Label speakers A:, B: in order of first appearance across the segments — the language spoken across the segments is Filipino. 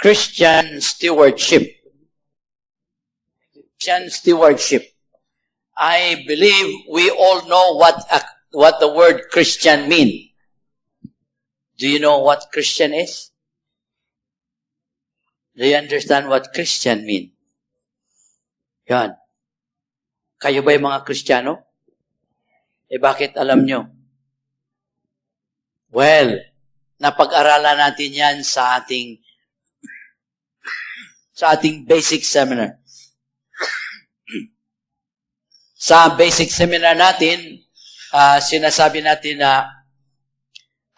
A: Christian stewardship. Christian stewardship. I believe we all know what the word Christian mean. Do you know what Christian is? Do you understand what Christian mean? Yan. Kayo ba yung mga Kristiyano? Bakit alam nyo? Well, napag-aralan natin yan sa ating basic seminar. Sa basic seminar natin, sinasabi natin na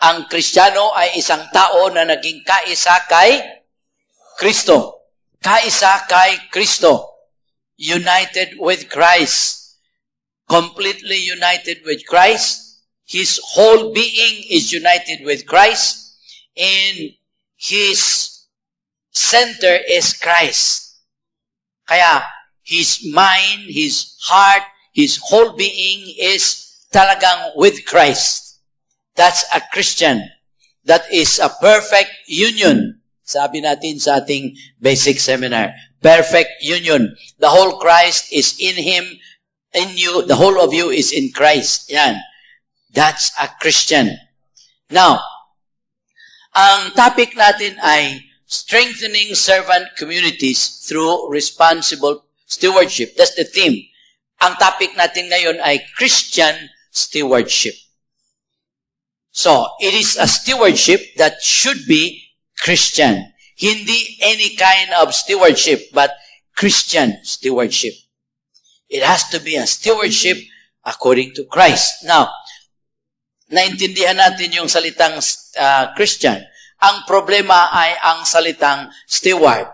A: ang Kristiyano ay isang tao na naging kaisa kay Kristo. Kaisa kay Kristo. United with Christ. Completely united with Christ. His whole being is united with Christ. And his center is Christ. Kaya, his mind, his heart, his whole being is talagang with Christ. That's a Christian. That is a perfect union. Sabi natin sa ating basic seminar. Perfect union. The whole Christ is in Him, in you. The whole of you is in Christ. Yan. That's a Christian. Now, ang topic natin ay strengthening servant communities through responsible stewardship. That's the theme. Ang topic natin ngayon ay Christian stewardship. So, it is a stewardship that should be Christian. Hindi any kind of stewardship, but Christian stewardship. It has to be a stewardship according to Christ. Now, naintindihan natin yung salitang Christian. Ang problema ay ang salitang steward.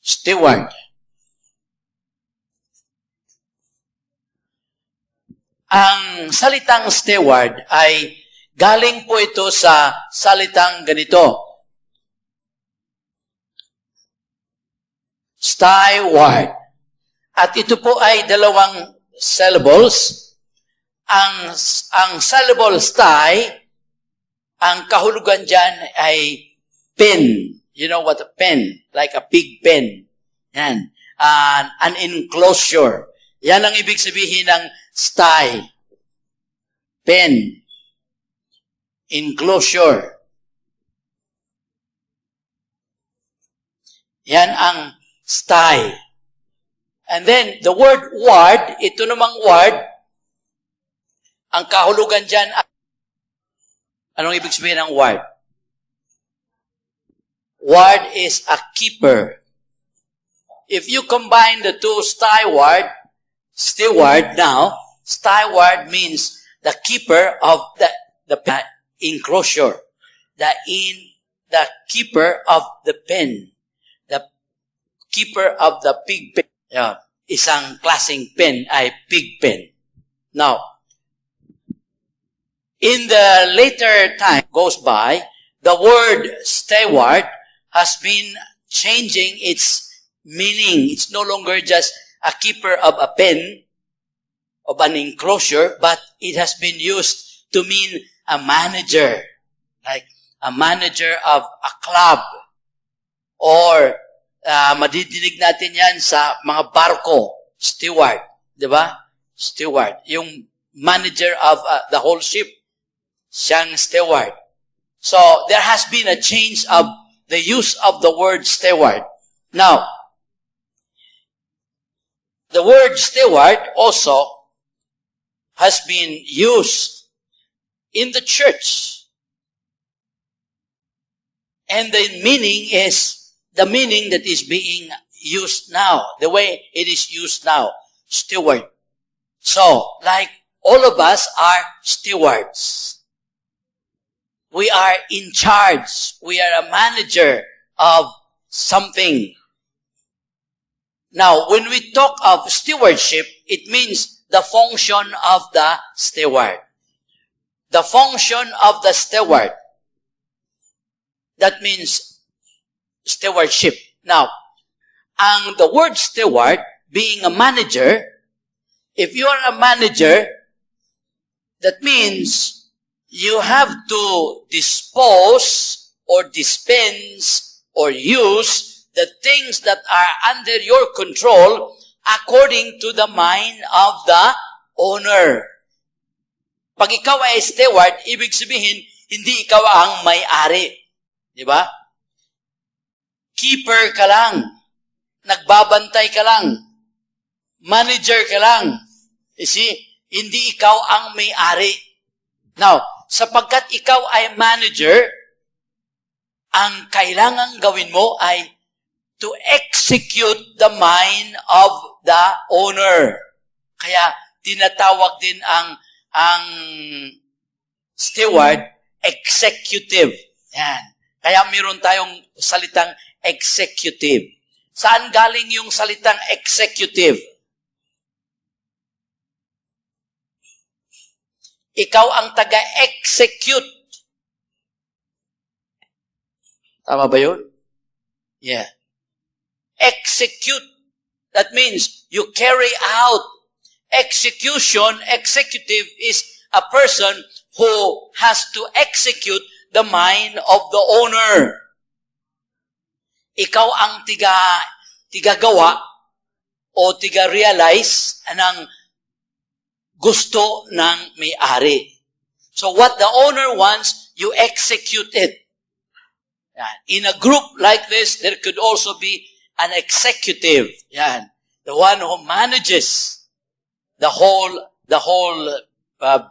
A: Steward. Ang salitang steward ay galing po ito sa salitang ganito. Steward. At ito po ay dalawang syllables. Ang syllable sty, ang kahulugan dyan ay pen. You know what a pen? Like a pig pen. Yan. An enclosure. Yan ang ibig sabihin ng sty. Pen. Enclosure. Yan ang sty. And then, the word ward, ito namang ward, ang kahulugan dyan, anong ibig sabihin ng ward? Ward is a keeper. If you combine the two steward now, steward means the keeper of the enclosure. The keeper of the pen. The keeper of the pig pen. Isang klaseng pen ay pig pen. Now, in the later time goes by, the word steward has been changing its meaning. It's no longer just a keeper of a pen, of an enclosure, but it has been used to mean a manager, like a manager of a club, or madidinig natin yan sa mga barko, steward, di ba? Steward, yung manager of the whole ship, siyang steward. So, there has been a change of the use of the word steward. Now, the word steward also has been used in the church. And the meaning is the meaning that is being used now, the way it is used now, steward. So, like all of us are stewards. We are in charge. We are a manager of something. Now, when we talk of stewardship, it means the function of the steward. The function of the steward. That means stewardship. Now, the word steward, being a manager, if you are a manager, that means you have to dispose or dispense or use the things that are under your control according to the mind of the owner. Pag ikaw ay steward, ibig sabihin, hindi ikaw ang may-ari. Di ba? Keeper ka lang. Nagbabantay ka lang. Manager ka lang. You see, hindi ikaw ang may-ari. Now, sapagkat ikaw ay manager, ang kailangang gawin mo ay to execute the mind of the owner. Kaya tinatawag din ang steward executive. Yan. Kaya meron tayong salitang executive. Saan galing yung salitang executive? Ikaw ang taga-execute. Tama ba yun? Yeah. Execute. That means you carry out. Execution, executive is a person who has to execute the mind of the owner. Ikaw ang tigagawa o tiga-realize ng gusto ng may-ari. So what the owner wants, you execute it. In a group like this, there could also be an executive. Yan. The one who manages the whole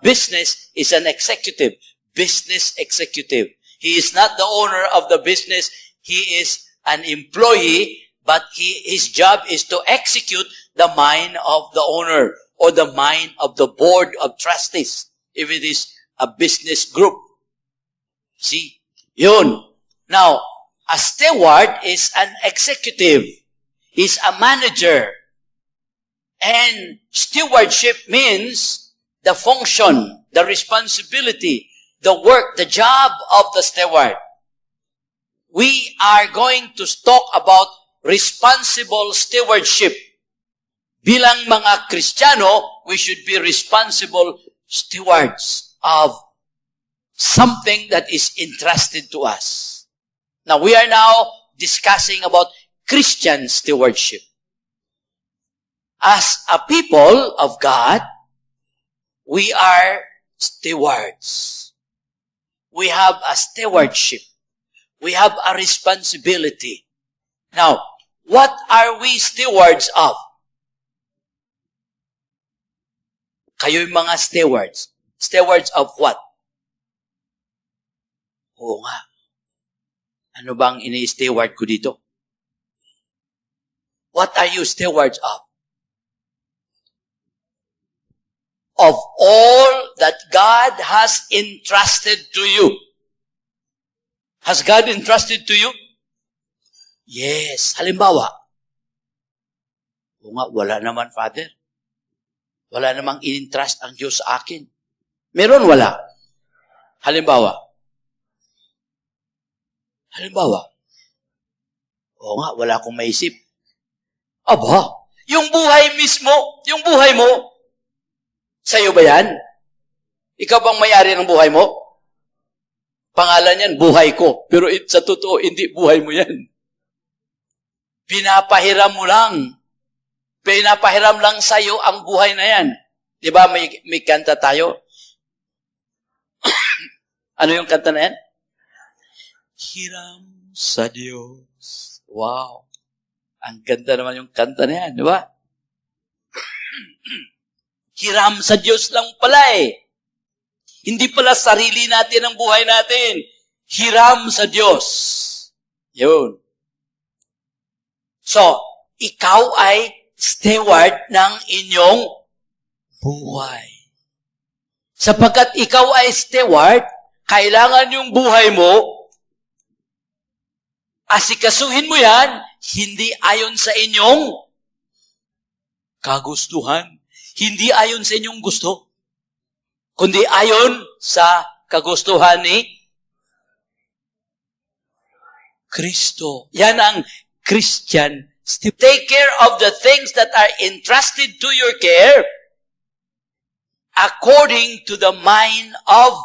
A: business is an executive. Business executive. He is not the owner of the business. He is an employee, but his job is to execute the mind of the owner or the mind of the board of trustees, if it is a business group. See? Yun. Now, a steward is an executive. He's a manager. And stewardship means the function, the responsibility, the work, the job of the steward. We are going to talk about responsible stewardship. Bilang mga Kristiyano, we should be responsible stewards of something that is entrusted to us. Now, we are now discussing about Christian stewardship. As a people of God, we are stewards. We have a stewardship. We have a responsibility. Now, what are we stewards of? Kayo'y mga stewards. Stewards of what? Oo nga. Ano bang ini-steward ko dito? What are you stewards of? Of all that God has entrusted to you. Has God entrusted to you? Yes. Halimbawa, o nga, wala naman, Father. Wala namang in-entrust ang Diyos sa akin. Meron, wala. Halimbawa, o nga, wala akong maisip. Aba, yung buhay mismo, yung buhay mo, sa'yo ba yan? Ikaw bang may-ari ng buhay mo? Pangalan yan, buhay ko. Pero sa totoo, hindi buhay mo yan. Pinapahiram mo lang. Pinapahiram lang sa'yo ang buhay na yan. Di ba may kanta tayo? Ano yung kanta na yan? Hiram sa Diyos. Wow. Ang ganda naman yung kanta na yan, di ba? Hiram sa Diyos lang pala eh. Hindi pala sarili natin ang buhay natin. Hiram sa Diyos. Yun. So, ikaw ay steward ng inyong buhay. Sapagkat ikaw ay steward, kailangan yung buhay mo, asikasuhin mo yan, hindi ayon sa inyong kagustuhan. Hindi ayon sa inyong gusto, kundi ayon sa kagustuhan ni Kristo. Yan ang Christian stewardship. Take care of the things that are entrusted to your care according to the mind of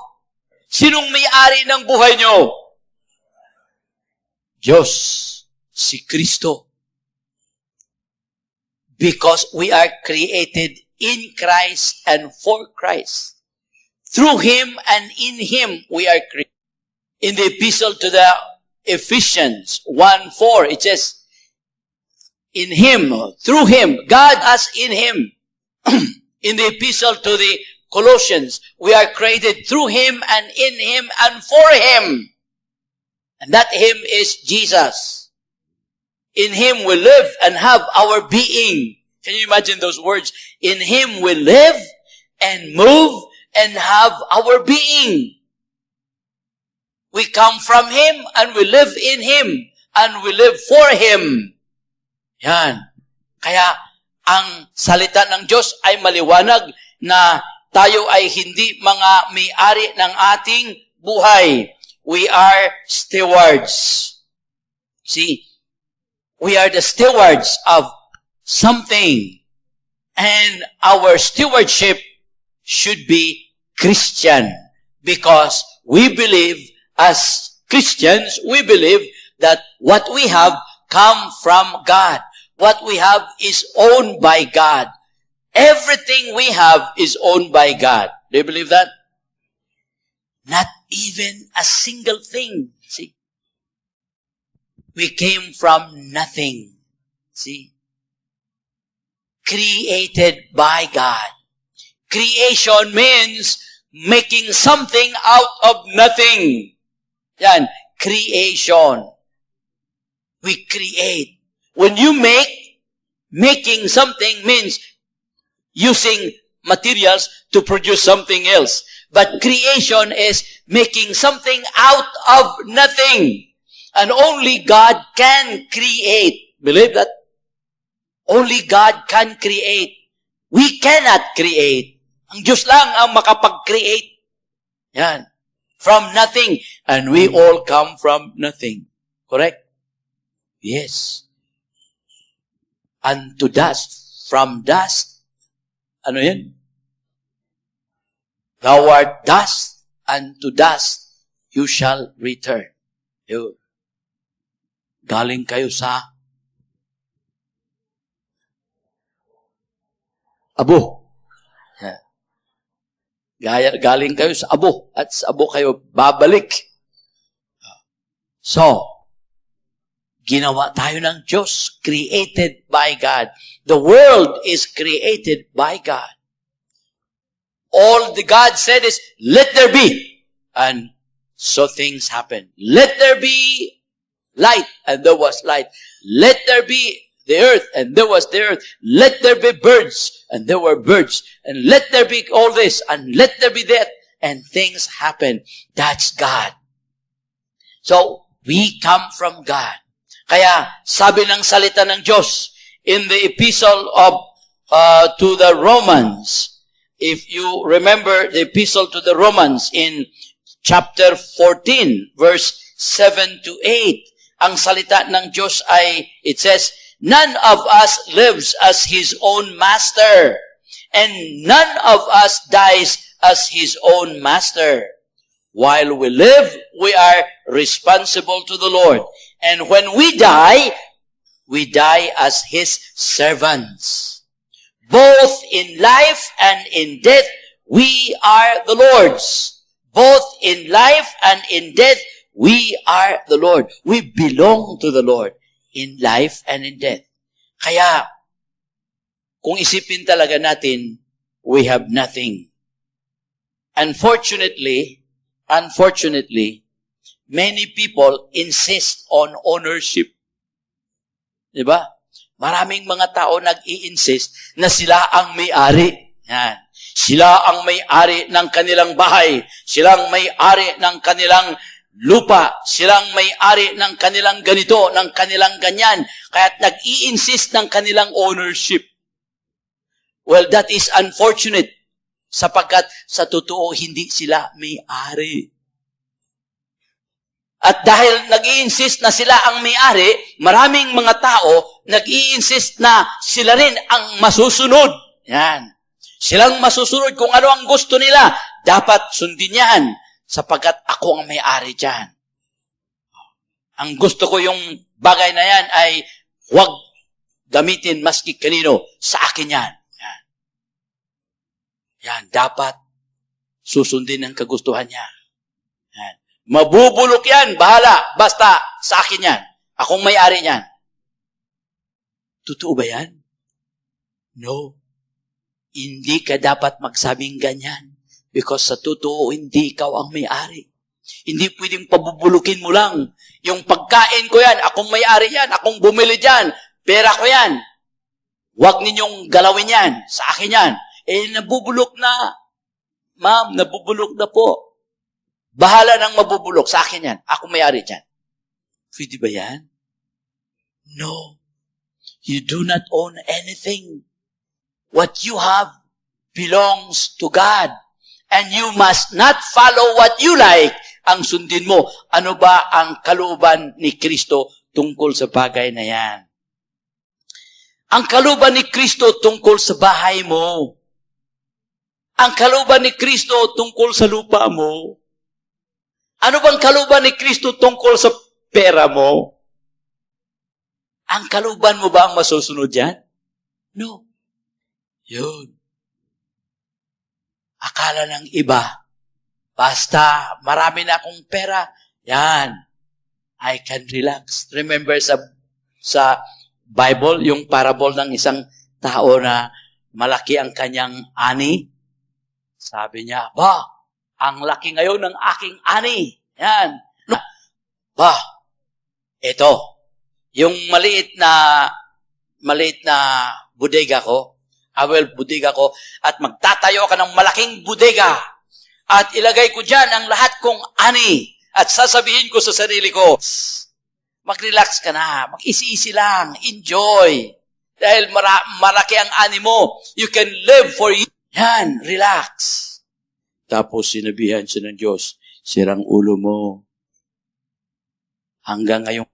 A: Sinong may-ari ng buhay nyo? Diyos, si Kristo. Because we are created in Christ and for Christ. Through Him and in Him we are created. In the epistle to the Ephesians 1:4, it says, in Him, through Him, God as in Him. In the epistle to the Colossians, we are created through Him and in Him and for Him. And that Him is Jesus. In Him we live and have our being. Can you imagine those words? In Him we live and move and have our being. We come from Him and we live in Him and we live for Him. Yan. Kaya ang salita ng Diyos ay maliwanag na tayo ay hindi mga may-ari ng ating buhay. We are stewards. See, we are the stewards of something. And our stewardship should be Christian. Because we believe, as Christians, we believe that what we have come from God. What we have is owned by God. Everything we have is owned by God. Do you believe that? Not even a single thing. See? We came from nothing. See? Created by God. Creation means making something out of nothing. Yan. Creation. We create. When you making something means using materials to produce something else. But creation is making something out of nothing. And only God can create. Believe that? Only God can create. We cannot create. Ang Diyos lang ang makapag-create. Yan. From nothing. And we all come from nothing. Correct? Yes. Unto dust. From dust. Ano yan? Thou art dust, and to dust you shall return. Yun. Galing kayo sa abo. Galing kayo sa abo, at sa abo kayo babalik. So, ginawa tayo ng Diyos, created by God. The world is created by God. All the God said is, let there be. And so things happen. Let there be light, and there was light. Let there be the earth, and there was the earth. Let there be birds, and there were birds. And let there be all this, and let there be that. And things happen. That's God. So, we come from God. Kaya, sabi ng salita ng Diyos, in the epistle of to the Romans, if you remember the epistle to the Romans in chapter 14, verse 7 to 8, ang salita ng Diyos ay, it says, none of us lives as his own master, and none of us dies as his own master. While we live, we are responsible to the Lord. And when we die as his servants. Both in life and in death, we are the Lord's. Both in life and in death, we are the Lord. We belong to the Lord in life and in death. Kaya, kung isipin talaga natin, we have nothing. Unfortunately, many people insist on ownership. Diba? Maraming mga tao nag-i-insist na sila ang may-ari. Yan. Sila ang may-ari ng kanilang bahay. Silang may-ari ng kanilang lupa. Silang may-ari ng kanilang ganito, ng kanilang ganyan. Kaya't nag-i-insist ng kanilang ownership. Well, that is unfortunate. Sapagkat sa totoo, hindi sila may-ari. At dahil nag-i-insist na sila ang may-ari, maraming mga tao nag-i-insist na sila rin ang masusunod. Yan. Silang masusunod kung ano ang gusto nila. Dapat sundin yan. sapagkat ako ang may-ari dyan. Ang gusto ko yung bagay na yan ay huwag gamitin maski kanino, sa akin yan. Yan. Yan, dapat susundin ang kagustuhan niya. Yan. Mabubulok yan, bahala, basta sa akin yan. Akong may-ari niyan. Totoo ba yan? No. Hindi ka dapat magsabing ganyan. Because sa totoo, hindi ikaw ang may-ari. Hindi pwedeng pabubulukin mo lang. Yung pagkain ko yan, akong may-ari yan, akong bumili dyan, pera ko yan. Huwag ninyong galawin yan, sa akin yan. Nabubulok na. Ma'am, nabubulok na po. Bahala nang mabubulok, sa akin yan. Akong may-ari dyan. Pwede ba yan? No. You do not own anything. What you have belongs to God. And you must not follow what you like. Ang sundin mo, ano ba ang kalooban ni Kristo tungkol sa bagay na yan? Ang kalooban ni Kristo tungkol sa bahay mo. Ang kalooban ni Kristo tungkol sa lupa mo. Ano bang kalooban ni Kristo tungkol sa pera mo? Ang kalooban mo ba ang masusunod yan? No. Yun. Akala ng iba, basta marami na akong pera, yan, I can relax. Remember sa Bible, yung parable ng isang tao na malaki ang kanyang ani? Sabi niya, ang laki ngayon ng aking ani. Yan. Ba, ito, yung maliit na bodega ko, bodega ko, at magtatayo ka ng malaking bodega. At ilagay ko dyan ang lahat kong ani. At sasabihin ko sa sarili ko, mag-relax ka na. Mag-isi-isi lang. Enjoy. Dahil malaki ang ani mo. You can live for you. Yan, relax. Tapos sinabihan siya ng Diyos, sirang ulo mo. Hanggang ngayon,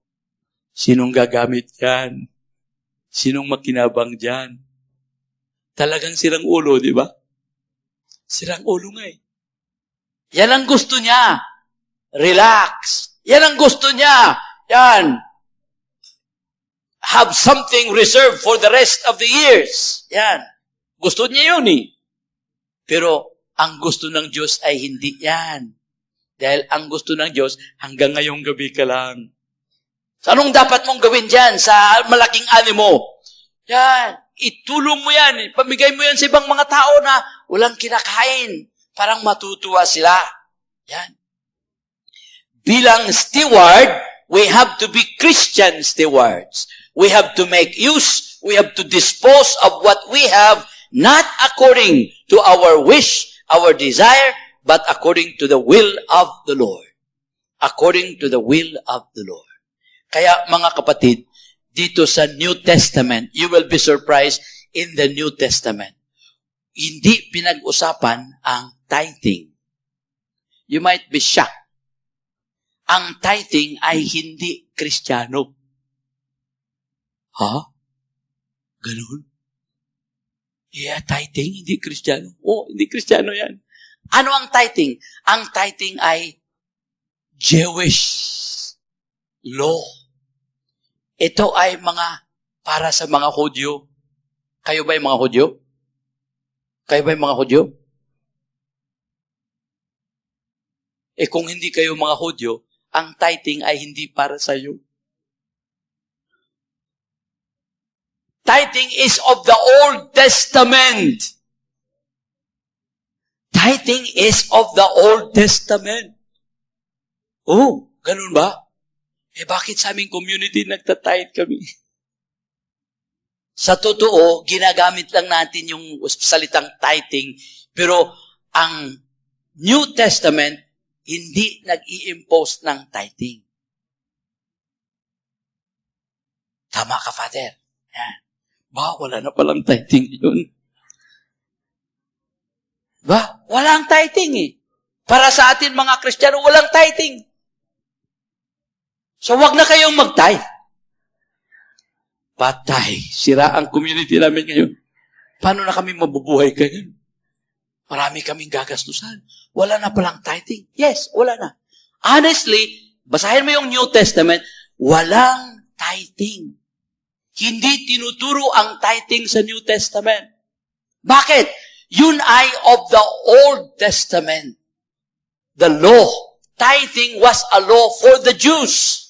A: sinong gagamit yan? Sinong makinabang dyan? Talagang sirang ulo, di ba? Sirang ulo nga eh. Yan ang gusto niya. Relax. Yan ang gusto niya. Yan. Have something reserved for the rest of the years. Yan. Gusto niya yun eh. Pero ang gusto ng Diyos ay hindi yan. Dahil ang gusto ng Diyos, hanggang ngayong gabi ka lang. So, anong dapat mong gawin dyan sa malaking ani mo? Yan. Itulong mo yan. Pamigay mo yan sa ibang mga tao na walang kinakain. Parang matutuwa sila. Yan. Bilang steward, we have to be Christian stewards. We have to make use, we have to dispose of what we have, not according to our wish, our desire, but according to the will of the Lord. According to the will of the Lord. Kaya mga kapatid, dito sa New Testament, you will be surprised in the New Testament. Hindi pinag-usapan ang tithing. You might be shocked. Ang tithing ay hindi Kristiyano. Ha? Ganun? Yeah, tithing, hindi Kristiyano. Hindi Kristiyano yan. Ano ang tithing? Ang tithing ay Jewish law. Ito ay para sa mga Hudyo. Kayo ba yung mga Hudyo? Kayo ba yung mga Hudyo? Kung hindi kayo mga Hudyo, ang tithing ay hindi para sa iyo. Tithing is of the Old Testament. Tithing is of the Old Testament. Ganun ba? Bakit sa aming community nagtatithe kami? Sa totoo, ginagamit lang natin yung salitang tithing, pero ang New Testament, hindi nag-i-impose ng tithing. Tama ka, Father. Yan. Wala na palang tithing yun. Walang tithing eh. Para sa atin mga Kristiyano, walang tithing. So, wag na kayong mag-tithe. Patay. Sira ang community namin ngayon. Paano na kami mabubuhay kayo? Marami kaming gagastusan. Wala na palang tithing. Yes, wala na. Honestly, basahin mo yung New Testament, walang tithing. Hindi tinuturo ang tithing sa New Testament. Bakit? Yun ay of the Old Testament. The law. Tithing was a law for the Jews.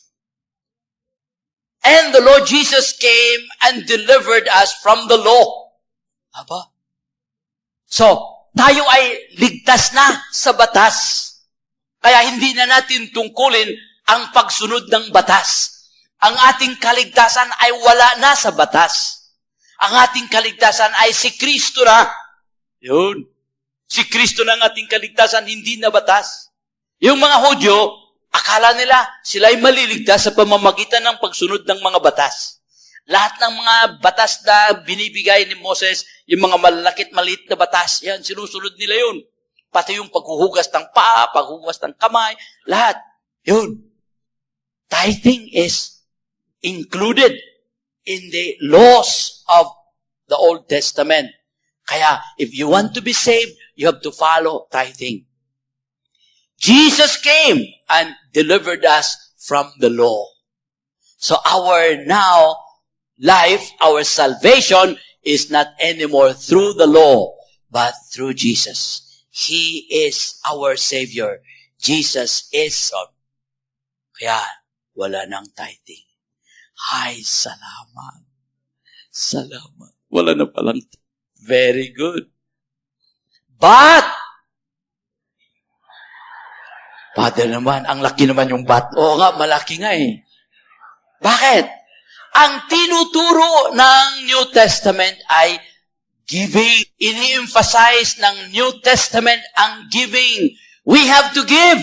A: And the Lord Jesus came and delivered us from the law. Aba? So, tayo ay ligtas na sa batas. Kaya hindi na natin tungkulin ang pagsunod ng batas. Ang ating kaligtasan ay wala na sa batas. Ang ating kaligtasan ay si Kristo na. Yun. Si Kristo na ang ating kaligtasan, hindi na batas. Yung mga Hudyo, akala nila sila ay maliligtas sa pamamagitan ng pagsunod ng mga batas. Lahat ng mga batas na binibigay ni Moses, yung mga malakit maliit na batas, yan, sinusunod nila yun. Pati yung paghuhugas ng paa, paghuhugas ng kamay, lahat. Yun. Tithing is included in the laws of the Old Testament. Kaya, if you want to be saved, you have to follow tithing. Jesus came and delivered us from the law. So our now life, our salvation is not anymore through the law, but through Jesus. He is our Savior. Jesus is God. Kaya, wala nang tithing. Ay, salamat. Salamat. Wala na palang. Very good. But, Father naman, ang laki naman yung bat. Oo nga, malaki nga eh. Bakit? Ang tinuturo ng New Testament ay giving. Ini-emphasize ng New Testament ang giving. We have to give.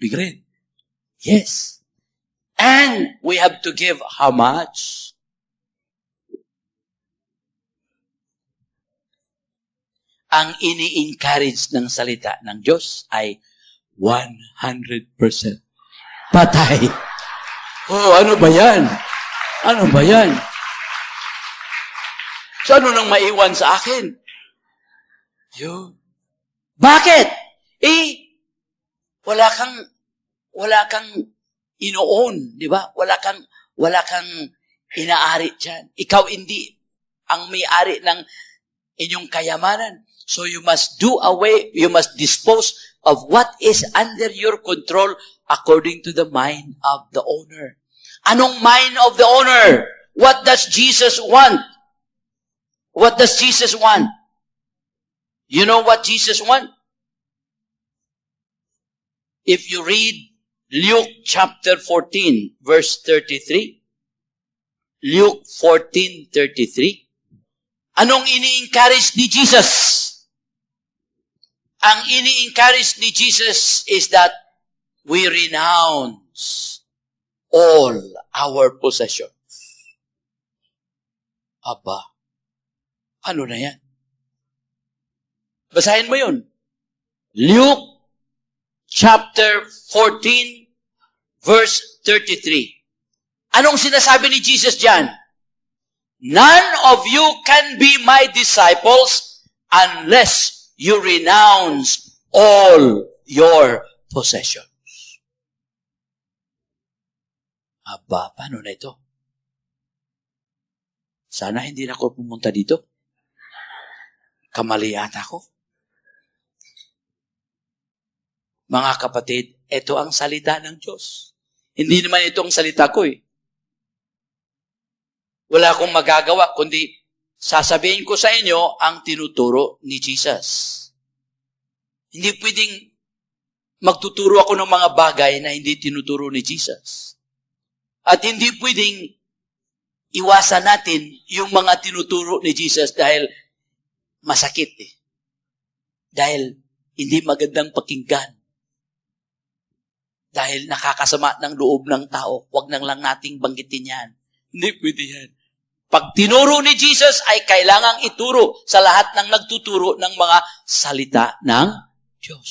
A: Big red. Yes. And we have to give how much? Ang ini-encourage ng salita ng Diyos ay 100% patay. Oh, ano ba yan? Ano ba yan? So, ano nang maiwan sa akin? Yun. Bakit? Wala kang ino-own, di ba? Wala kang inaari dyan. Ikaw hindi ang may-ari ng inyong kayamanan. So you must you must dispose of what is under your control according to the mind of the owner. Anong mind of the owner? What does Jesus want? What does Jesus want? You know what Jesus want? If you read Luke chapter 14, verse 33, Luke 14:33, anong ini-encourage ni Jesus? Ang ini-encourage ni Jesus is that we renounce all our possessions. Aba, ano na yan? Basahin mo yun. Luke chapter 14, verse 33. Anong sinasabi ni Jesus dyan? None of you can be my disciples unless you renounce all your possessions. Aba, paano na ito? Sana hindi na ako pumunta dito. Kamali ata ako. Mga kapatid, ito ang salita ng Diyos. Hindi naman ito ang salita ko eh. Wala akong magagawa, kundi sasabihin ko sa inyo ang tinuturo ni Jesus. Hindi pwedeng magtuturo ako ng mga bagay na hindi tinuturo ni Jesus. At hindi pwedeng iwasan natin yung mga tinuturo ni Jesus dahil masakit eh. Dahil hindi magandang pakinggan. Dahil nakakasama ng loob ng tao. Huwag nang lang nating banggitin yan. Hindi pwede yan. Pag tinuro ni Jesus ay kailangang ituro sa lahat ng nagtuturo ng mga salita ng Diyos.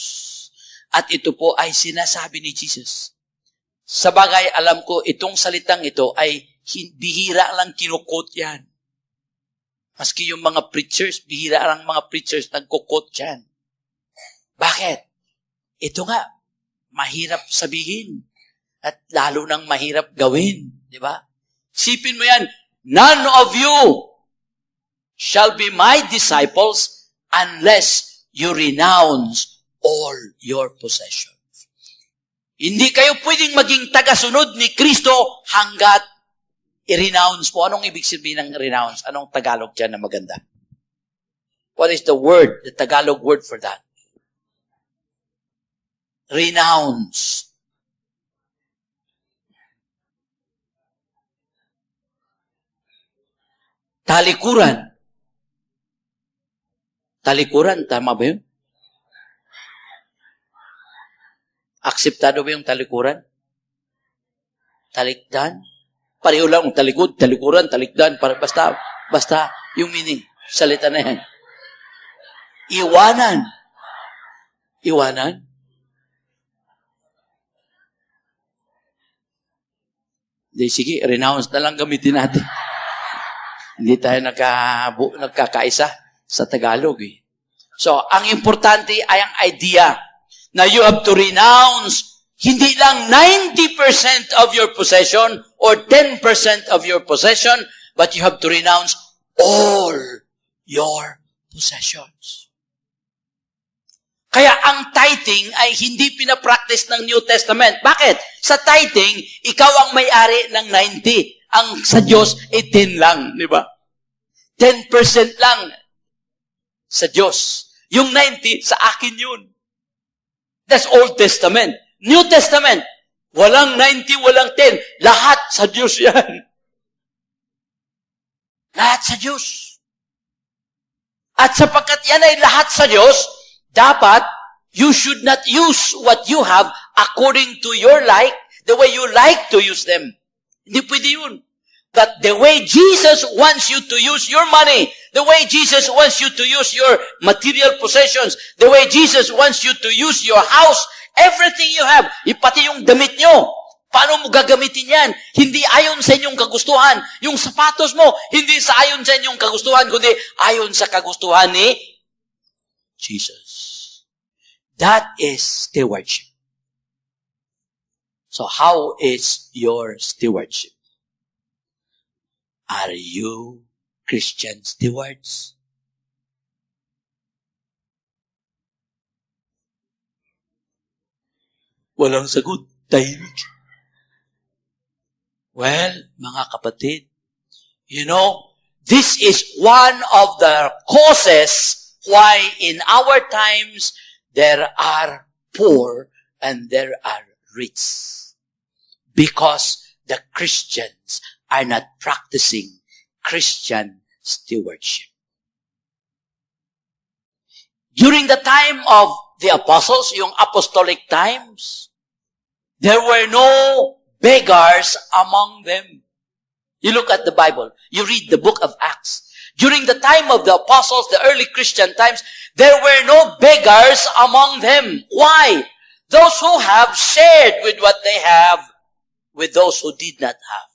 A: At ito po ay sinasabi ni Jesus. Sabagay, alam ko, itong salitang ito ay bihira lang kinukot yan. Maski yung mga preachers, bihira ang mga preachers nagkukot dyan. Bakit? Ito nga, mahirap sabihin. At lalo nang mahirap gawin. Di ba? Sipin mo yan, none of you shall be my disciples unless you renounce all your possessions. Hindi kayo pwedeng maging tagasunod ni Kristo hanggat i-renounce po. Anong ibig sabihin ng renounce? Anong Tagalog dyan na maganda? What is the word, the Tagalog word for that? Renounce. Talikuran. Talikuran, tama ba yun? Akseptado ba yung talikuran? Talikdan? Pareho lang, talikod, talikuran, talikdan, basta yung meaning, salita na yan. Iwanan. Iwanan? Di, sige, renounce na lang gamitin natin. Hindi tayo nagkakaisa sa Tagalog. So, ang importante ay ang idea na you have to renounce hindi lang 90% of your possession or 10% of your possession, but you have to renounce all your possessions. Kaya ang tithing ay hindi pinapractice ng New Testament. Bakit? Sa tithing, ikaw ang may-ari ng 90. Ang sa Diyos, 10 lang, di ba? 10% lang sa Diyos. Yung 90, sa akin yun. That's Old Testament. New Testament, walang 90, walang 10. Lahat sa Diyos yan. Lahat sa Diyos. At sapagkat yan ay lahat sa Diyos, dapat, you should not use what you have according to your like, the way you like to use them. Hindi pwede yun. That the way Jesus wants you to use your money, the way Jesus wants you to use your material possessions, the way Jesus wants you to use your house, everything you have, pati yung damit nyo, paano mo gagamitin yan? Hindi ayon sa inyong kagustuhan. Yung sapatos mo, hindi sa ayon sa inyong kagustuhan, kundi ayon sa kagustuhan ni Jesus. That is stewardship. So how is your stewardship? Are you Christian stewards? Walang sagot. Tahimik. Well, mga kapatid, you know, this is one of the causes why in our times there are poor and there are rich. Because the Christians are not practicing Christian stewardship. During the time of the apostles, yung apostolic times, there were no beggars among them. You look at the Bible, you read the book of Acts. During the time of the apostles, the early Christian times, there were no beggars among them. Why? Those who have shared with what they have with those who did not have.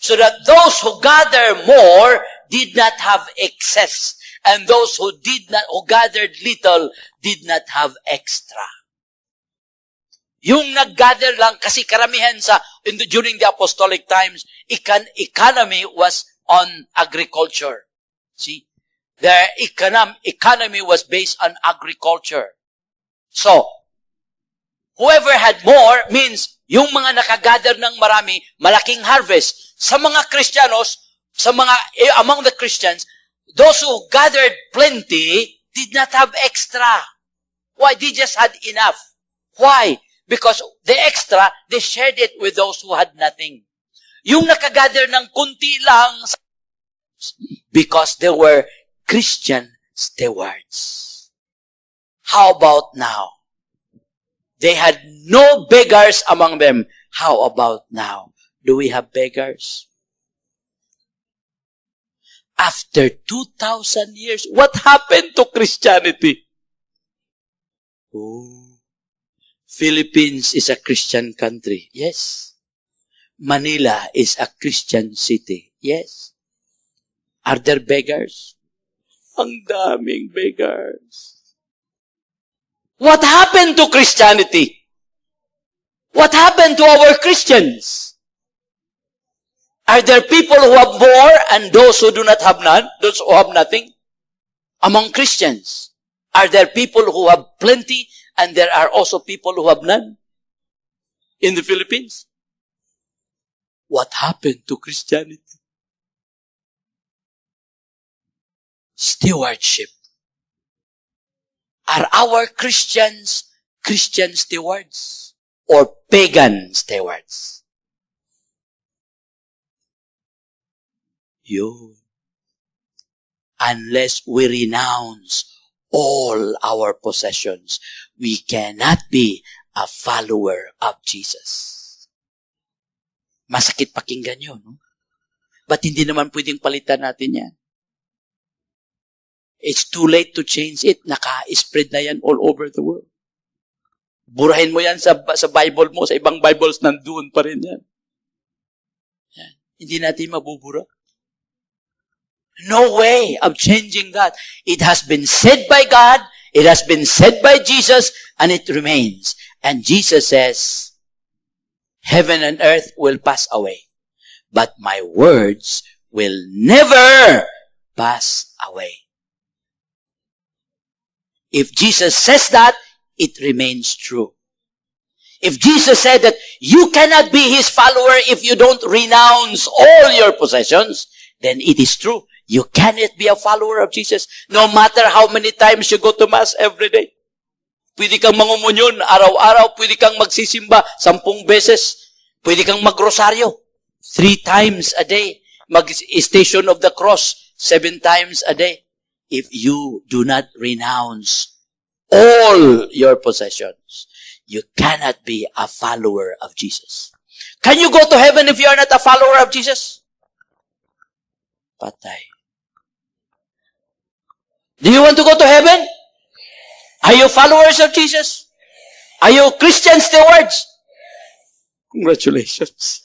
A: So that those who gather more did not have excess, and those who gathered little did not have extra. Yung nag-gather lang, kasi karamihan during the apostolic times, economy was on agriculture. See? Their economy was based on agriculture. So, whoever had more means, yung mga nakagather ng marami, malaking harvest. Sa mga Kristiyanos, among the Christians, those who gathered plenty did not have extra. Why? They just had enough. Why? Because the extra, they shared it with those who had nothing. Yung nakagather ng kunti lang, because they were Christian stewards. How about now? They had no beggars among them. How about now? Do we have beggars? After 2,000 years, what happened to Christianity? Oh, Philippines is a Christian country. Yes. Manila is a Christian city. Yes. Are there beggars? Ang daming beggars. What happened to Christianity? What happened to our Christians? Are there people who have more and those who do not have none? Those who have nothing? Among Christians, are there people who have plenty and there are also people who have none? In the Philippines? What happened to Christianity? Stewardship. Are our Christians Christian stewards or pagan stewards? Yun. Unless we renounce all our possessions, we cannot be a follower of Jesus. Masakit pakinggan yun, no? Ba't hindi naman pwedeng palitan natin yan? It's too late to change it. Naka-spread na yan all over the world. Burahin mo yan sa Bible mo, sa ibang Bibles, nandoon pa rin yan. Yan. Hindi natin mabubura. No way of changing that. It has been said by God, it has been said by Jesus, and it remains. And Jesus says, heaven and earth will pass away, but my words will never pass away. If Jesus says that, it remains true. If Jesus said that you cannot be His follower if you don't renounce all your possessions, then it is true. You cannot be a follower of Jesus no matter how many times you go to Mass every day. Pwede kang mangumunyon araw-araw, pwede kang magsisimba 10 beses, pwede kang magrosaryo 3 times a day, mag-Station of the Cross 7 times a day. If you do not renounce all your possessions, you cannot be a follower of Jesus. Can you go to heaven if you are not a follower of Jesus? Patay. Do you want to go to heaven? Are you followers of Jesus? Are you Christian stewards? Congratulations.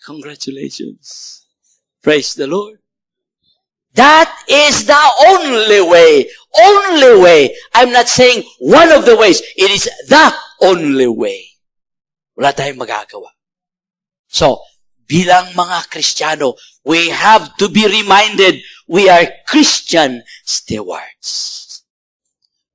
A: Congratulations. Praise the Lord. That is the only way. Only way. I'm not saying one of the ways. It is the only way. Wala tayong magagawa. So, bilang mga Kristiyano, we have to be reminded we are Christian stewards.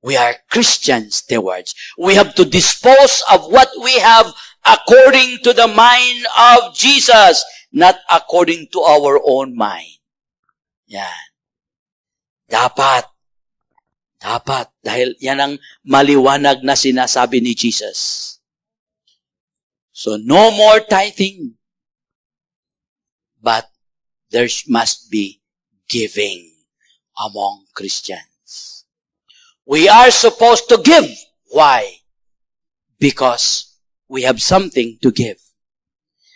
A: We are Christian stewards. We have to dispose of what we have according to the mind of Jesus, not according to our own mind. Yan. Dapat, dahil yan ang maliwanag na sinasabi ni Jesus. So, no more tithing, but there must be giving among Christians. We are supposed to give. Why? Because we have something to give.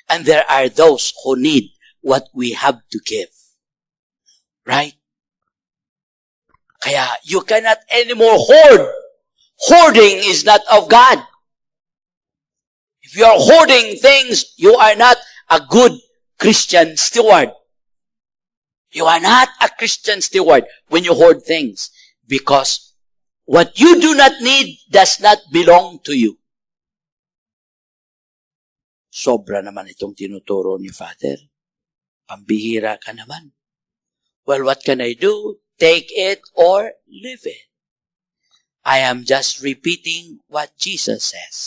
A: And there are those who need what we have to give. Right? Kaya you cannot anymore hoard. Hoarding is not of God. If you are hoarding things, you are not a good Christian steward. You are not a Christian steward when you hoard things, because what you do not need does not belong to you. Sobra naman itong tinuturo ni Father. Pambihira ka naman. Well, what can I do? Take it or leave it. I am just repeating what Jesus says.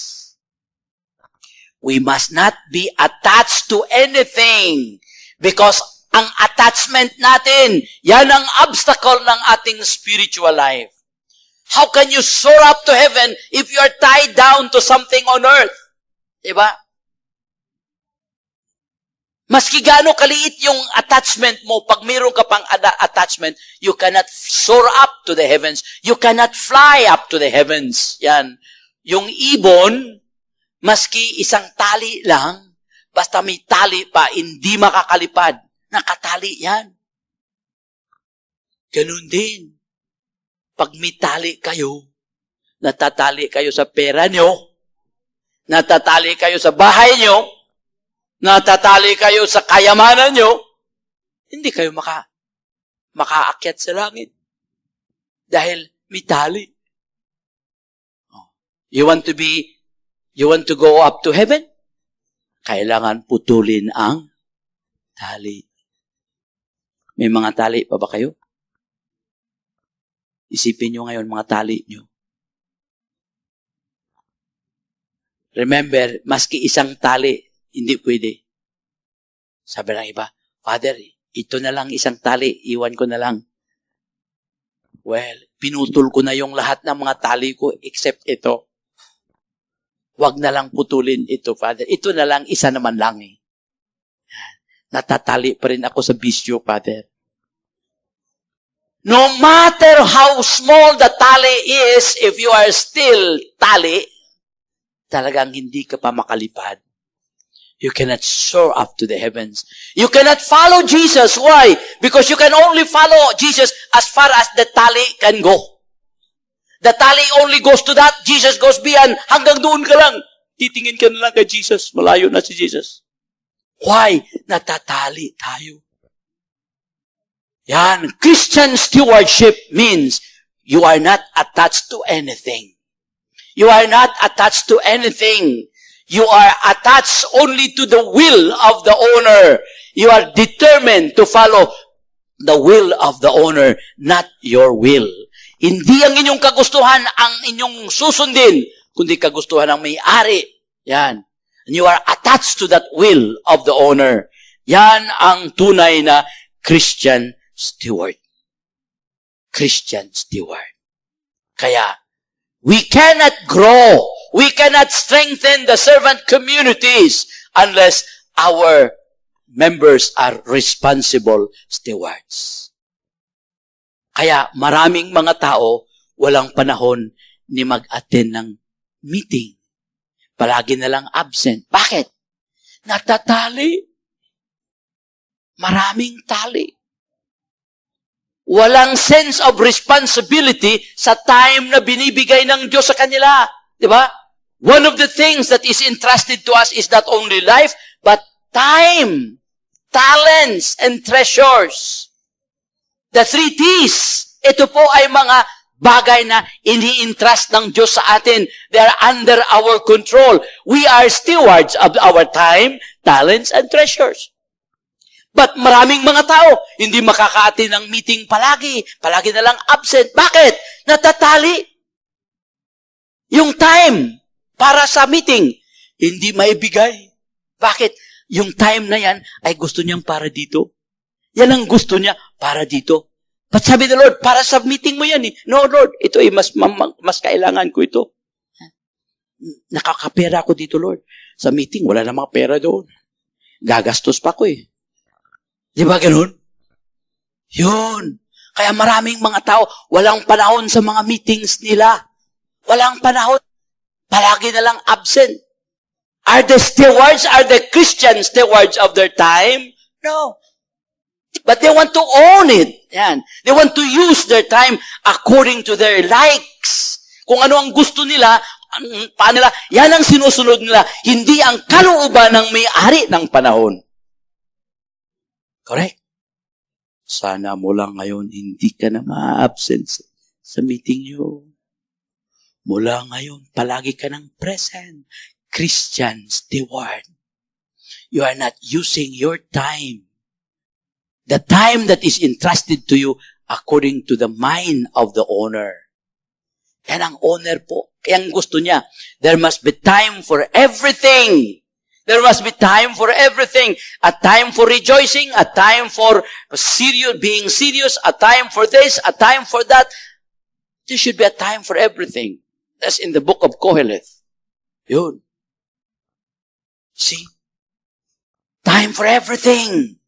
A: We must not be attached to anything, because ang attachment natin, yan ang obstacle ng ating spiritual life. How can you soar up to heaven if you are tied down to something on earth? Diba? Maski gaano kaliit yung attachment mo, pag mayroon ka pang attachment, you cannot soar up to the heavens. You cannot fly up to the heavens. Yan. Yung ibon, maski isang tali lang, basta may tali pa, hindi makakalipad. Nakatali yan. Ganun din. Pag may tali kayo, natatali kayo sa pera nyo, natatali kayo sa bahay nyo, natatali kayo sa kayamanan nyo, hindi kayo makaakyat sa langit. Dahil may tali. You want to go up to heaven? Kailangan putulin ang tali. May mga tali pa ba kayo? Isipin nyo ngayon mga tali nyo. Remember, maski isang tali, hindi pwede. Sabi ng iba, Father, ito na lang isang tali, iwan ko na lang. Well, pinutol ko na yung lahat ng mga tali ko except ito. Huwag na lang putulin ito, Father. Ito na lang, isa naman lang eh. Natatali pa rin ako sa bisyo, Father. No matter how small the tali is, if you are still tali, talagang hindi ka pa makalipad. You cannot soar up to the heavens. You cannot follow Jesus. Why? Because you can only follow Jesus as far as the tali can go. The tali only goes to that. Jesus goes beyond. Hanggang doon ka lang. Titingin ka na lang kay Jesus. Malayo na si Jesus. Why? Natatali tayo. Yan. Christian stewardship means you are not attached to anything. You are not attached to anything. You are attached only to the will of the owner. You are determined to follow the will of the owner, not your will. Hindi ang inyong kagustuhan ang inyong susundin, kundi kagustuhan ng may-ari. Yan. And you are attached to that will of the owner. Yan ang tunay na Christian steward. Christian steward. Kaya, we cannot grow. We cannot strengthen the servant communities unless our members are responsible stewards. Kaya maraming mga tao walang panahon ni mag-attend ng meeting. Palagi na lang absent. Bakit? Natatali. Maraming tali. Walang sense of responsibility sa time na binibigay ng Diyos sa kanila. Di ba? One of the things that is entrusted to us is not only life, but time, talents, and treasures. The 3 T's. Ito po ay mga bagay na ini-entrust ng Diyos sa atin. They are under our control. We are stewards of our time, talents, and treasures. But maraming mga tao, hindi makaka-attend ng meeting palagi. Palagi na lang absent. Bakit? Natatali. Yung time para sa meeting, hindi maibigay. Bakit? Yung time na yan ay gusto niyang para dito. Yan ang gusto niya para dito. But sabi ng Lord, para sa meeting mo yan eh. No, Lord, ito ay mas kailangan ko ito. Nakakapera ako dito, Lord. Sa meeting, wala namang pera doon. Gagastos pa ko eh. Di ba ganun? Yun. Kaya maraming mga tao, walang panahon sa mga meetings nila. Walang panahon. Palagi na lang absent. Are the Christian stewards of their time? No. But they want to own it. Yan. They want to use their time according to their likes. Kung ano ang gusto nila, paano nila, yan ang sinusunod nila. Hindi ang kalooban ng may-ari ng panahon. Correct? Sana mula ngayon, hindi ka na ma-absent sa meeting nyo. Mula ngayon, palagi ka ng present. Christian steward. You are not using your time. The time that is entrusted to you according to the mind of the owner. Yan ang owner po. Kaya ang gusto niya, there must be time for everything. There must be time for everything. A time for rejoicing, a time for being serious, a time for this, a time for that. There should be a time for everything. That's in the book of Koheleth. Yun. See? Time for everything.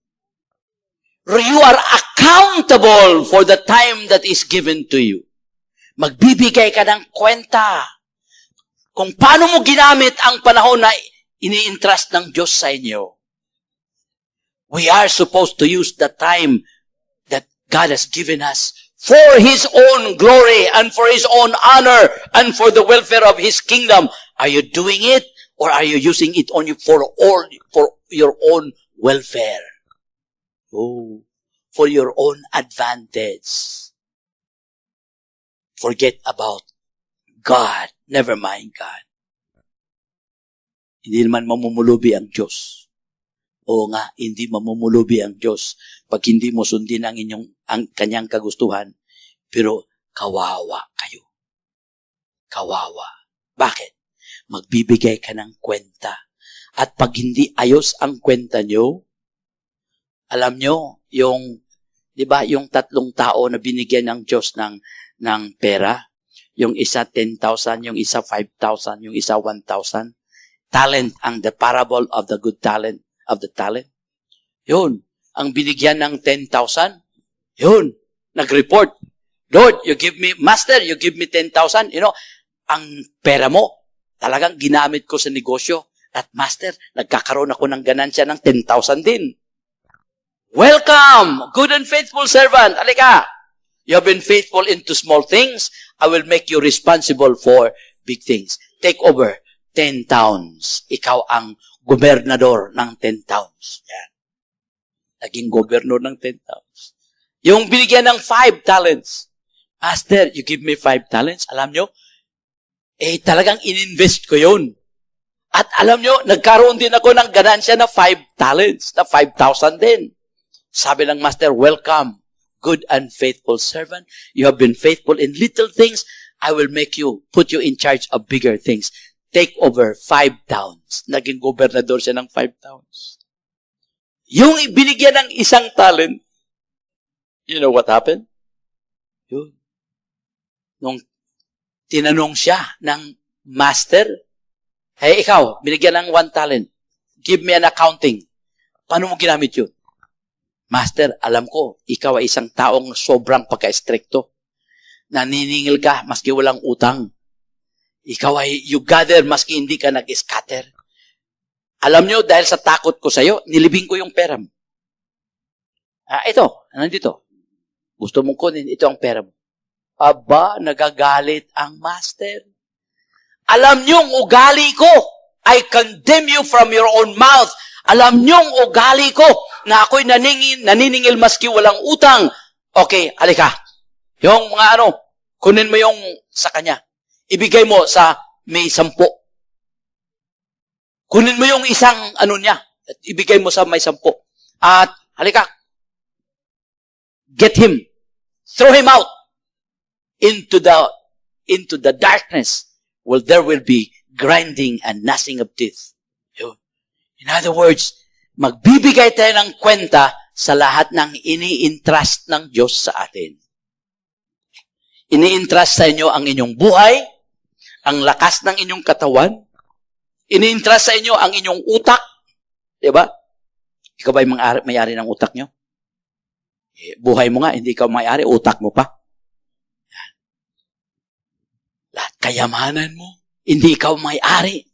A: You are accountable for the time that is given to you. Magbibigay ka ng kwenta kung paano mo ginamit ang panahon na ini-entrust ng Diyos sa inyo. We are supposed to use the time that God has given us for His own glory and for His own honor and for the welfare of His kingdom. Are you doing it or are you using it only for your own welfare? Oh, for your own advantage. Forget about God. Never mind God. Hindi naman mamumulubi ang Diyos. Oo nga, hindi mamumulubi ang Diyos pag hindi mo sundin ang kanyang kagustuhan. Pero kawawa kayo. Kawawa. Bakit? Magbibigay ka ng kwenta. At pag hindi ayos ang kwenta nyo, alam nyo, di ba, yung 3 tao na binigyan ng Diyos ng pera, yung isa 10,000, yung isa 5,000, yung isa 1,000, talent, the parable of the good talent, of the talent. Yun, ang binigyan ng 10,000, yun, nag-report. Lord, Master, you give me 10,000. Ang pera mo, talagang ginamit ko sa negosyo. At Master, nagkakaroon ako ng ganansya ng 10,000 din. Welcome, good and faithful servant. Alika, you have been faithful into small things. I will make you responsible for big things. Take over 10 towns. Ikaw ang gobernador ng 10 towns. Yan. Naging gobernador ng 10 towns. Yung binigyan ng 5 talents. Master, you give me 5 talents. Alam nyo, talagang ininvest ko yun. At alam nyo, nagkaroon din ako ng ganansya na 5 talents, na 5,000 din. Sabi ng Master, welcome, good and faithful servant. You have been faithful in little things. I will put you in charge of bigger things. Take over 5 towns. Naging gobernador siya ng 5 towns. Yung binigyan ng isang talent, you know what happened? Yun. Nung tinanong siya ng Master, hey, ikaw, binigyan ng 1 talent. Give me an accounting. Paano mo ginamit yun? Master, alam ko, ikaw ay isang taong sobrang pagka-stricto. Naniningil ka, maski walang utang. Ikaw ay, you gather, maski hindi ka nag-scatter. Alam nyo, dahil sa takot ko sa'yo, nilibing ko yung pera mo. Ito, nandito. Gusto mong kunin, ito ang pera mo. Aba, nagagalit ang Master. Alam nyo, ang ugali ko, I condemn you from your own mouth. Alam nyo, ang ugali ko, na ako'y naniningil maski walang utang. Okay, alika. Yung mga kunin mo yung sa kanya. Ibigay mo sa may 10. Kunin mo yung isang niya. At ibigay mo sa may 10. At, halika. Get him. Throw him out into the darkness where there will be grinding and gnashing of teeth. Yun. In other words, magbibigay tayo ng kwenta sa lahat ng ini-entrust ng Diyos sa atin. Ini-entrust sa inyo ang inyong buhay, ang lakas ng inyong katawan, ini-entrust sa inyo ang inyong utak. Diba? Ikaw ba yung may-ari ng utak nyo? Buhay mo nga, hindi ikaw may-ari, utak mo pa. Lahat kayamanan mo, hindi ikaw may-ari.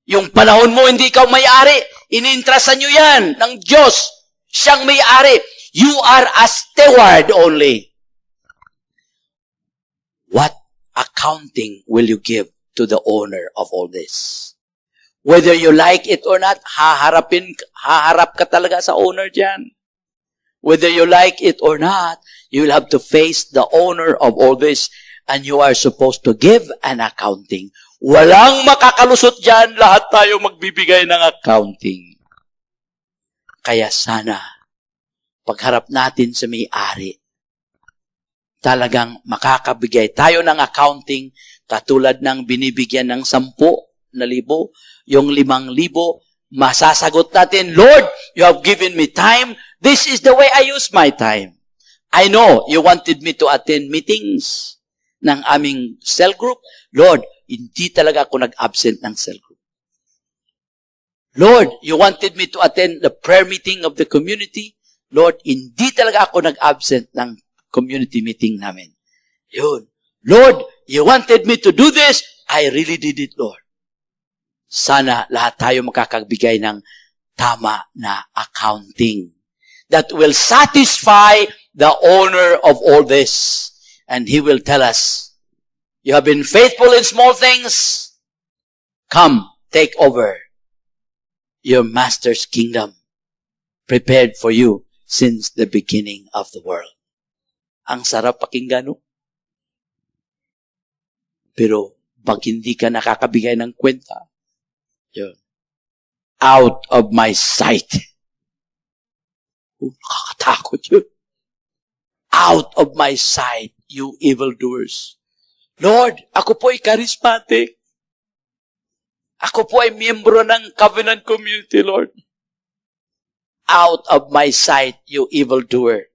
A: Yung panahon mo, hindi ikaw may-ari. Inintrasan nyo yan ng Diyos. Siyang may-ari. You are a steward only. What accounting will you give to the owner of all this? Whether you like it or not, haharap ka talaga sa owner dyan. Whether you like it or not, you will have to face the owner of all this, and you are supposed to give an accounting. Walang makakalusot dyan, lahat tayo magbibigay ng accounting. Kaya sana, pagharap natin sa may-ari, talagang makakabigay tayo ng accounting katulad ng binibigyan ng 10,000, yung 5,000, masasagot natin, Lord, you have given me time. This is the way I use my time. I know you wanted me to attend meetings ng aming cell group. Lord, hindi talaga ako nag-absent ng cell group. Lord, you wanted me to attend the prayer meeting of the community. Lord, hindi talaga ako nag-absent ng community meeting namin. Yun. Lord, you wanted me to do this. I really did it, Lord. Sana lahat tayo makakagbigay ng tama na accounting that will satisfy the owner of all this. And He will tell us, you have been faithful in small things. Come, take over your master's kingdom, prepared for you since the beginning of the world. Ang sarap pakinggan, no? Pero pag hindi ka nakakabigay ng kwenta, yun, out of my sight. Nakakatakot yun. Out of my sight, you evildoers. Lord, ako po ay charismatic. Ako po ay miyembro ng covenant community, Lord. Out of my sight, you evildoer.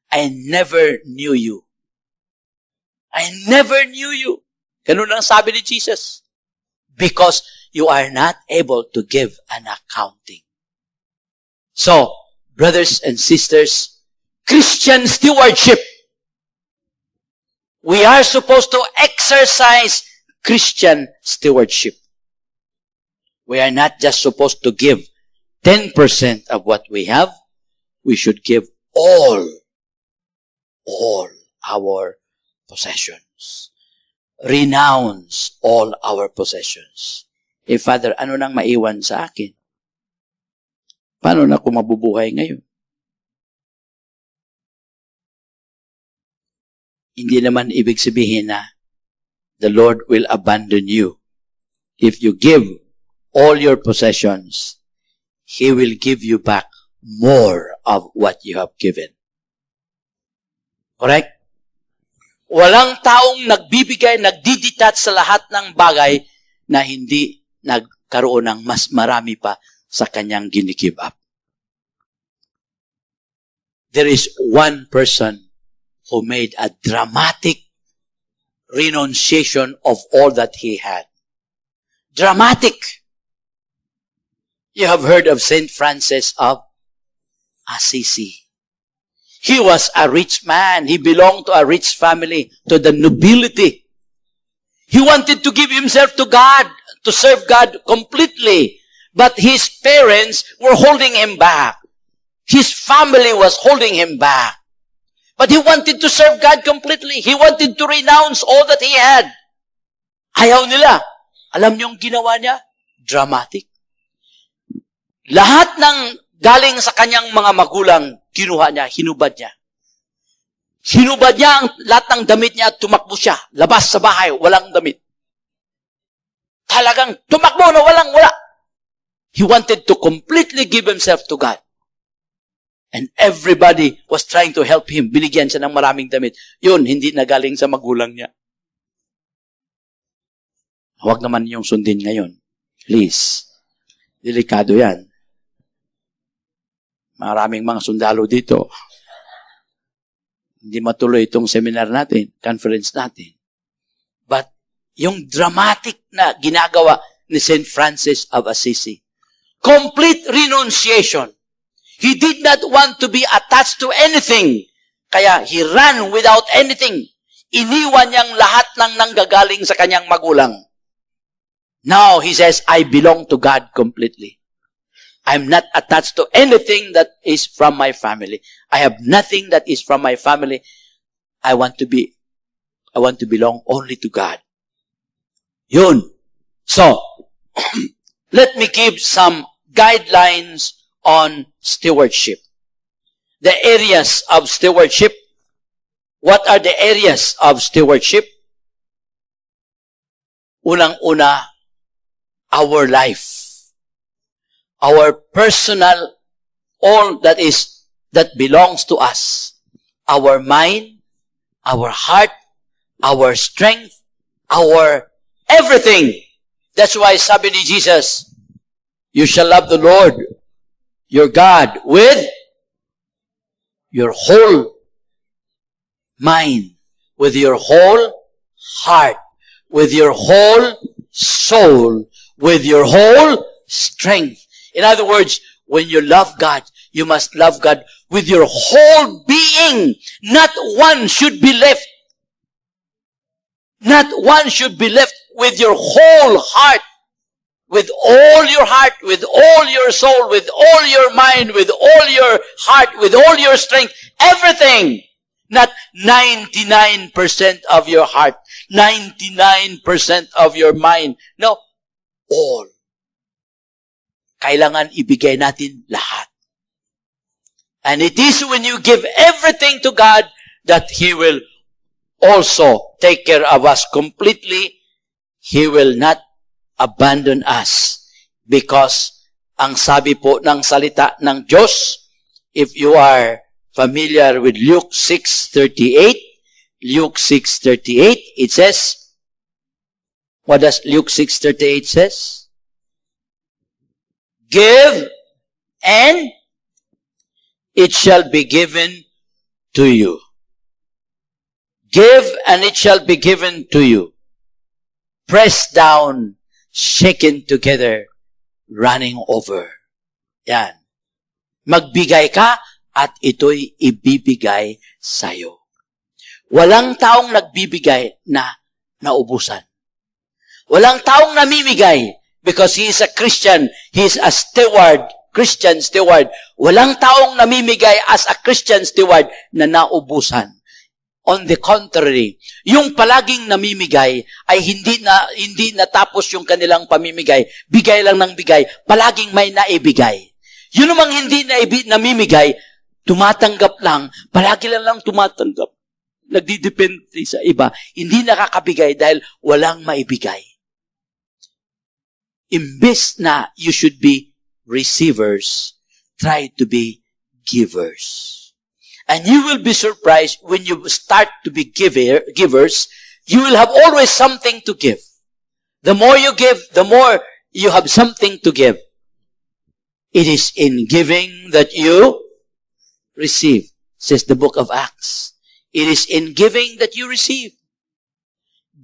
A: I never knew you. I never knew you. Ganun ang sabi ni Jesus. Because you are not able to give an accounting. So, brothers and sisters, Christian stewardship. We are supposed to exercise Christian stewardship. We are not just supposed to give 10% of what we have. We should give all our possessions. Renounce all our possessions. Father, ano nang maiwan sa akin? Paano na ako mabubuhay ngayon? Hindi naman ibig sabihin na the Lord will abandon you. If you give all your possessions, He will give you back more of what you have given. Correct? Walang taong nagbibigay, nagdidetach sa lahat ng bagay na hindi nagkaroon ng mas marami pa sa kanyang gini-give up. There is one person who made a dramatic renunciation of all that he had. Dramatic. You have heard of Saint Francis of Assisi. He was a rich man. He belonged to a rich family, to the nobility. He wanted to give himself to God, to serve God completely. But his parents were holding him back. His family was holding him back. But he wanted to serve God completely. He wanted to renounce all that he had. Ayaw nila. Alam niyo ang ginawa niya? Dramatic. Lahat ng galing sa kanyang mga magulang, kinuha niya, hinubad niya. Hinubad niya ang lahat ng damit niya at tumakbo siya. Labas sa bahay, walang damit. Talagang tumakbo na wala. He wanted to completely give himself to God. And everybody was trying to help him. Binigyan siya ng maraming damit. Yun, hindi nagaling sa magulang niya. Huwag naman yung sundin ngayon. Please. Delikado yan. Maraming mga sundalo dito. Hindi matuloy itong seminar natin, conference natin. But yung dramatic na ginagawa ni Saint Francis of Assisi, complete renunciation. He did not want to be attached to anything. Kaya he ran without anything. Iniwan niyang lahat ng nanggagaling sa kanyang magulang. Now he says, I belong to God completely. I'm not attached to anything that is from my family. I have nothing that is from my family. I want to belong only to God. Yun. So, let me give some guidelines on stewardship. The areas of stewardship. What are the areas of stewardship? Unang-una, our life. Our personal, all that belongs to us. Our mind, our heart, our strength, our everything. That's why sabi ni Jesus, you shall love the Lord, your God, with your whole mind, with your whole heart, with your whole soul, with your whole strength. In other words, when you love God, you must love God with your whole being. Not one should be left. Not one should be left with your whole heart. With all your heart, with all your soul, with all your mind, with all your heart, with all your strength. Everything. Not 99% of your heart. 99% of your mind. No. All. Kailangan ibigay natin lahat. And it is when you give everything to God that He will also take care of us completely. He will not abandon us. Because ang sabi po ng salita ng Diyos, if you are familiar with Luke 6:38, Luke 6:38, it says, what does Luke 6:38 says? Give, and it shall be given to you. Give, and it shall be given to you. Pressed down, shaken together, running over. Yan. Magbigay ka, at ito'y ibibigay sa'yo. Walang taong nagbibigay na naubusan. Walang taong namimigay because he is a Christian. He is a steward, Christian steward. Walang taong namimigay as a Christian steward na naubusan. On the contrary, yung palaging namimigay ay hindi natapos yung kanilang pamimigay. Bigay lang ng bigay. Palaging may naibigay. Yun namang hindi namimigay, tumatanggap lang, palagi lang tumatanggap. Nagdidepende sa iba. Hindi nakakabigay dahil walang maibigay. Imbes na you should be receivers, try to be givers. And you will be surprised when you start to be givers, you will have always something to give. The more you give, the more you have something to give. It is in giving that you receive, says the book of Acts. It is in giving that you receive.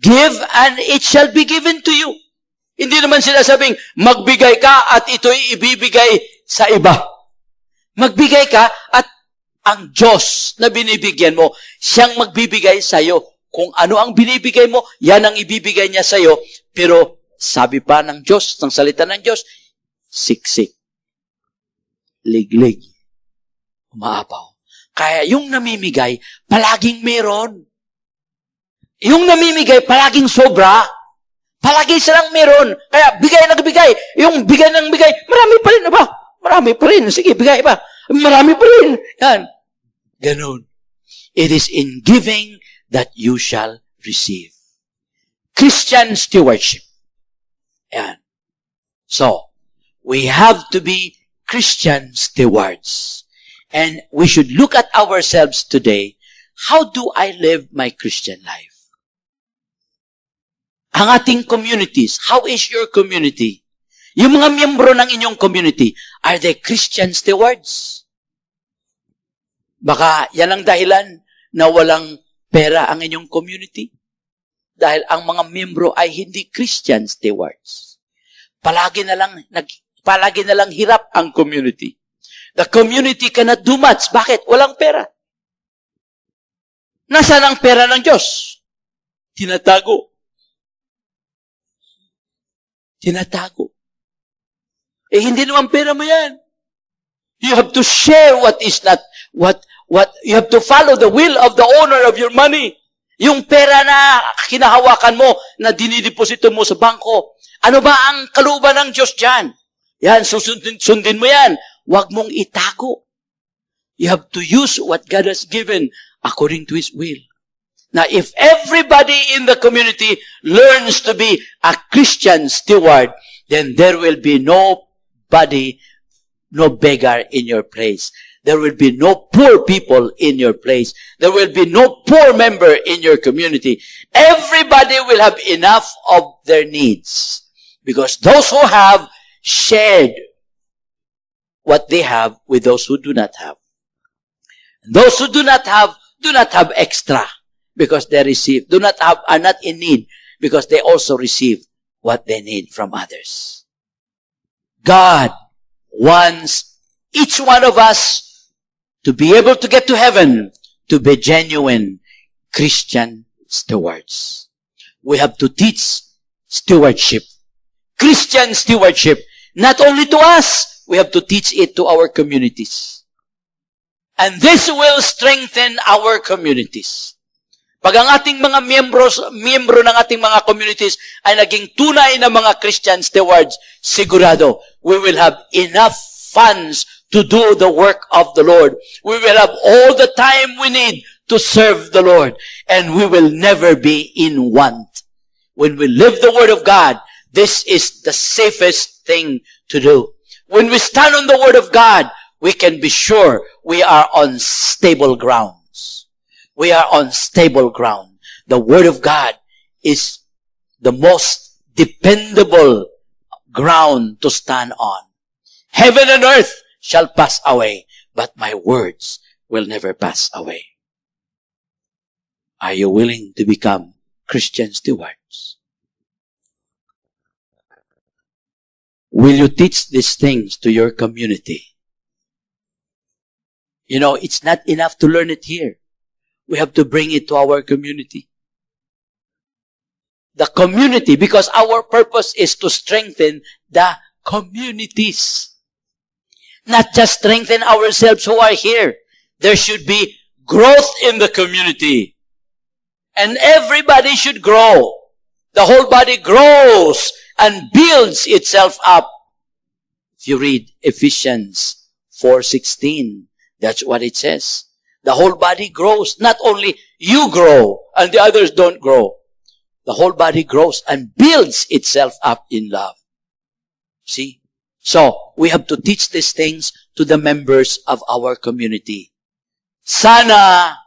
A: Give and it shall be given to you. Hindi naman sila sabing, magbigay ka at ito'y ibibigay sa iba. Magbigay ka at ang Diyos na binibigyan mo, siyang magbibigay sa iyo. Kung ano ang binibigay mo, yan ang ibibigay niya sa iyo. Pero sabi pa ng Diyos, ng salita ng Diyos, siksik, liglig, umaapaw. Kaya yung namimigay, palaging meron. Yung namimigay, palaging sobra. Palagi silang meron. Kaya bigay na bigay. Yung bigay ng bigay, marami pa rin. Aba, marami pa rin. Sige, bigay pa. Marami pa rin. Yan. Ganun. It is in giving that you shall receive. Christian stewardship. Yan. So, we have to be Christian stewards. And we should look at ourselves today. How do I live my Christian life? Ang ating communities, how is your community? Yung mga miyembro ng inyong community, are they Christian stewards? Baka yan ang dahilan na walang pera ang inyong community. Dahil ang mga miyembro ay hindi Christian stewards. Palagi na lang hirap ang community. The community cannot do much. Bakit? Walang pera. Nasaan ang pera ng Diyos? Tinatago. Hindi naman pera mo yan. You have to share what is not, what you have to follow the will of the owner of your money. Yung pera na kinahawakan mo, na dinideposito mo sa bangko. Ano ba ang kalooban ng Diyos dyan? Yan, sundin mo yan. Huwag mong itago. You have to use what God has given according to His will. Now, if everybody in the community learns to be a Christian steward, then there will be no beggar in your place. There will be no poor people in your place. There will be no poor member in your community. Everybody will have enough of their needs. Because those who have shared what they have with those who do not have. Those who do not have extra because they receive. Are not in need because they also receive what they need from others. God wants each one of us to be able to get to heaven, to be genuine Christian stewards. We have to teach stewardship. Christian stewardship, not only to us, we have to teach it to our communities. And this will strengthen our communities. Pag ang ating mga miyembro ng ating mga communities ay naging tunay na mga Christian stewards, sigurado, we will have enough funds to do the work of the Lord. We will have all the time we need to serve the Lord. And we will never be in want. When we live the Word of God, this is the safest thing to do. When we stand on the Word of God, we can be sure we are on stable grounds. We are on stable ground. The Word of God is the most dependable ground to stand on. Heaven and earth shall pass away, but my words will never pass away. Are you willing to become Christian stewards? Will you teach these things to your community? You know, it's not enough to learn it here. We have to bring it to our community. The community, because our purpose is to strengthen the communities. Not just strengthen ourselves who are here. There should be growth in the community. And everybody should grow. The whole body grows and builds itself up. If you read Ephesians 4:16, that's what it says. The whole body grows. Not only you grow and the others don't grow. The whole body grows and builds itself up in love. See? So, we have to teach these things to the members of our community. Sana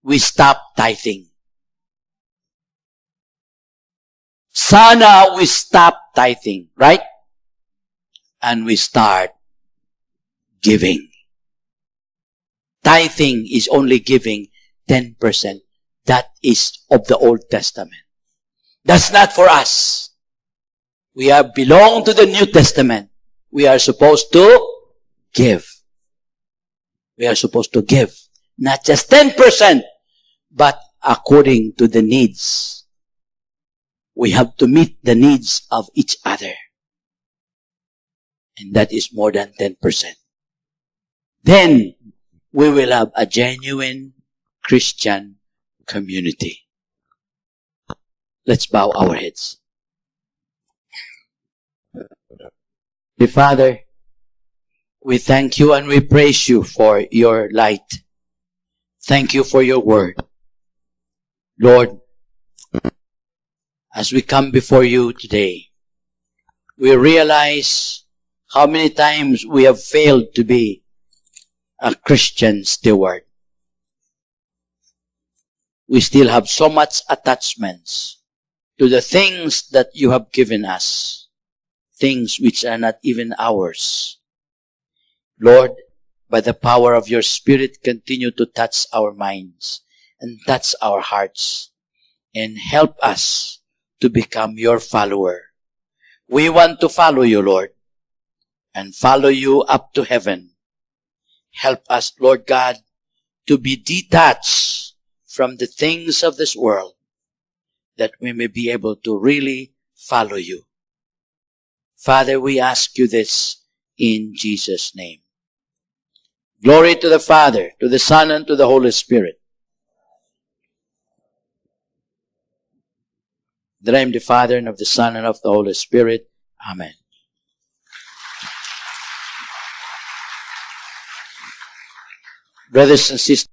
A: we stop tithing. Sana we stop tithing, right? And we start giving. Tithing is only giving 10%. That is of the Old Testament. That's not for us. We belong to the New Testament. We are supposed to give. We are supposed to give. Not just 10%, but according to the needs. We have to meet the needs of each other. And that is more than 10%. Then, we will have a genuine Christian community. Let's bow our heads. The Father, we thank you and we praise you for your light. Thank you for your word. Lord, as we come before you today, we realize how many times we have failed to be a Christian steward. We still have so much attachments to the things that you have given us, things which are not even ours. Lord, by the power of your Spirit, continue to touch our minds and touch our hearts and help us to become your follower. We want to follow you, Lord, and follow you up to heaven. Help us, Lord God, to be detached from the things of this world, that we may be able to really follow you. Father, we ask you this in Jesus' name. Glory to the Father, to the Son, and to the Holy Spirit. In the name of the Father, and of the Son, and of the Holy Spirit. Amen. Brothers and sisters,